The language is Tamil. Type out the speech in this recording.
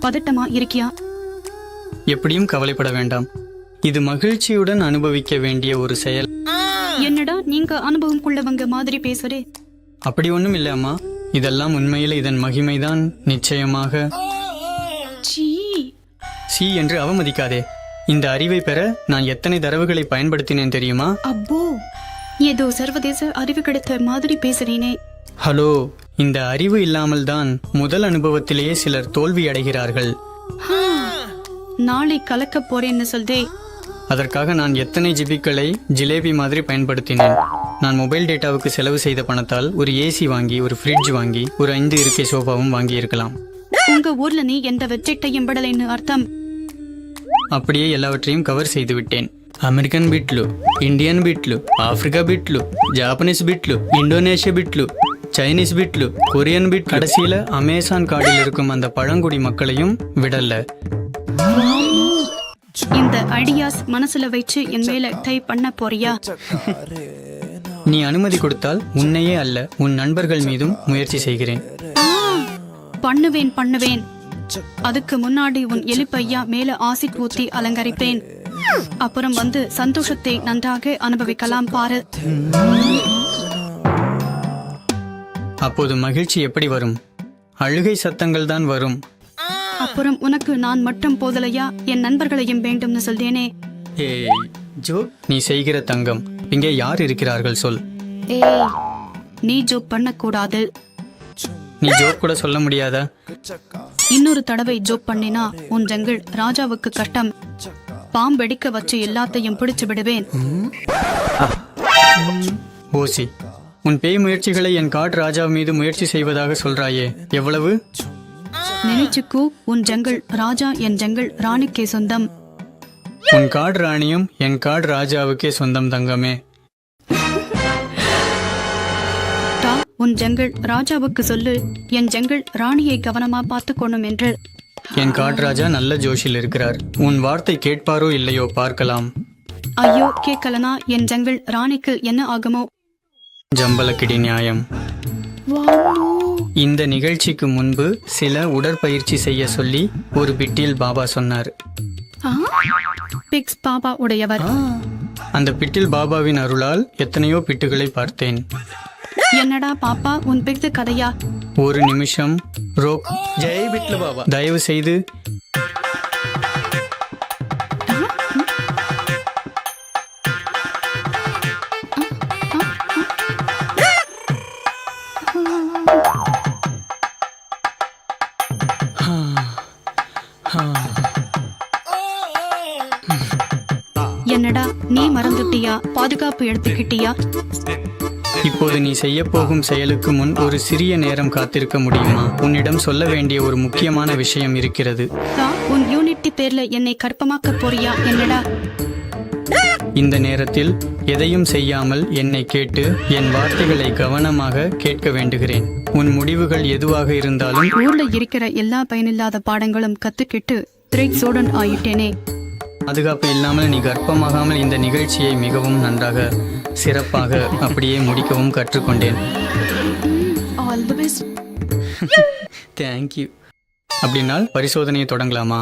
பதட்டமா இருக்கியா? எப்படியும் கவலைப்பட வேண்டாம். இது மகிழ்ச்சியுடன் அனுபவிக்க வேண்டிய ஒரு செயல். என்னடா நீங்க அனுபவம் கொள்ளவங்க மாதிரி பேசுறே? அப்படி ஒண்ணும் இல்ல அம்மா. இதெல்லாம் உண்மையில் இதன் மகிமைதான். நிச்சயமாக. சி என்று அவமதிக்காதே. இந்த அறிவை பெற நான் எத்தனை தரவுகளை பயன்படுத்தினேன் தெரியுமா? அப்போ ஏதோ சர்வதேச அறிவு கிடைத்த மாதிரி பேசுறீனே. ஹலோ, இந்த அறிவு இல்லாமல் தான் முதல் அனுபவத்திலேயே சிலர் தோல்வி அடைகிறார்கள். நாளை கலக்க போறேன்னு சொல்தே. அதற்காக நான் எத்தனை ஜிபிக்களை ஜிலேபி மாதிரி பயன்படுத்தினேன். நான் மொபைல் டேட்டாவுக்கு செலவு செய்த பணத்தால் ஒரு ஏசி வாங்கி, ஒரு ஃப்ரிட்ஜ் வாங்கி, ஒரு 5 இருக்கை சோஃபாவும் வாங்கி இருக்கலாம். உங்க ஊர்ல நீ எந்த வெப்சைட்டையும் விடலைன்னு அர்த்தம். அப்படியே எல்லாவற்றையும் கவர் செய்து விட்டேன். అమెరికన్ బిట్లు, ఇండియన్ బిట్లు, ఆఫ్రికా బిట్లు, ஜாப்பனீஸ் பிட்லு, இந்தோனேஷிய பிட்லு, சைனீஸ் பிட்லு, கொரியன் பிட், கடைசியில அமேசான் காடில் இருக்கும் அந்த பழங்குடி மக்களையும் விடல. இந்த ஐடியாஸ் மனசுல வச்சு என் மேல டைப் பண்ண போறியா? நீ அனுமதி கொடுத்தால் உன்னையே அல்ல, உன் நண்பர்கள் மீதும் முயற்சி செய்கிறேன். பண்ணுவேன். அதுக்கு முன்னாடி உன் எலிப்பையா மேல ஆசிட் ஊத்தி அலங்கரிப்பேன். அப்புறம் வந்து சந்தோஷத்தை நன்றாக அனுபவிக்கலாம் பாரு. அப்போது மகிழ்ச்சி எப்படி வரும்? அழுகை சத்தங்கள் தான் வரும். அப்புறம் உனக்கு நான் மட்டும் போதலையா, என் நண்பர்களையும் வேண்டும்னு சொல்றேனே. ஏய் ஜோ, நீ செய்கிற தங்கம். இங்கே யார் இருக்கிறார்கள் சொல். ஏய், நீ ஜோக் பண்ண கூடாது. நீ ஜோக் கூட சொல்ல முடியாதா? இன்னொரு தடவை ஜோக் பண்ணினா உன் ஜங்கிள் ராஜாவுக்கு கட்டம். பாம்பெடிக்க வச்சு எல்லாத்தையும் பிடிச்சு விடுவேன். ஓசி, உன் பேய் முயற்சிகளை என் காட் ராஜா மீது முயற்சி செய்வதாக சொல்றாயே, எவ்வளவு? நினைச்சுக்கு, உன் ஜங்கிள் ராஜா என் ஜங்கிள் ராணிக்கே சொந்தம். உன் காட் ராணியும் என் காட் ராஜாவுக்கே சொந்தம் தங்கமே. உன் ஜங்கிள் ராஜாவுக்கு சொல்லு, என் ஜங்கிள் ராணியை கவனமா பார்த்துக்கணும் என்று. என் காட் ராஜா நல்ல ஜோஷில் இருக்கிறார். உன் வார்த்தை கேட்பாரோ இல்லையோ பார்க்கலாம். ஐயோ, கேட்கலனா என் ஜங்கிள் ராணிக்கு என்ன ஆகுமோ? ஜம்பலக்கிடி நியாயம். இந்த நிகழ்ச்சிக்கு முன்பு சில உடற்பயிற்சி செய்ய சொல்லி ஒரு பிட்டில் பாபா சொன்னார். பிக்ஸ் பாபா உடையவர். அந்த பிட்டில் பாபாவின் அருளால் எத்தனையோ பிட்டுகளை பார்த்தேன். என்னடா பாப்பா, உன் பிக்ஸ் கதையா? ஒரு நிமிஷம் ரோக். ஜெய் பிட்லு பாபா, தயவு செய்து. என்னடா நீ மறந்துட்டியா? பாதுகாப்பு எடுத்துக்கிட்டியா? இப்போது நீ செய்ய போகும் செயலுக்கு முன் ஒரு சிறிய நேரம் காத்திருக்க முடியுமா? உன்னிடம் சொல்ல வேண்டிய ஒரு முக்கியமான விஷயம் இருக்கிறது. உன் யூனிட்டி பேர்ல என்னை கற்பமாக்க போறியா? என்னடா? இந்த நேரத்தில் எதையும் செய்யாமல் என்னை கேட்டு என் வார்த்தைகளை கவனமாக கேட்க வேண்டுகிறேன். உன் முடிவுகள் எதுவாக இருந்தாலும். ஊர்ல இருக்கிற எல்லா பயனில்லாத பாடங்களும் கத்துக்கிட்டு திரைக் சோடன் ஆயிட்டேனே. பாதுகாப்பு இல்லாமல் நீ கர்ப்பமாகாமல் இந்த நிகழ்ச்சியை மிகவும் நன்றாக, சிறப்பாக அப்படியே முடிக்கவும் கற்றுக்கொண்டேன். All the best. தேங்க்யூ. அப்படின்னால் பரிசோதனையை தொடங்கலாமா?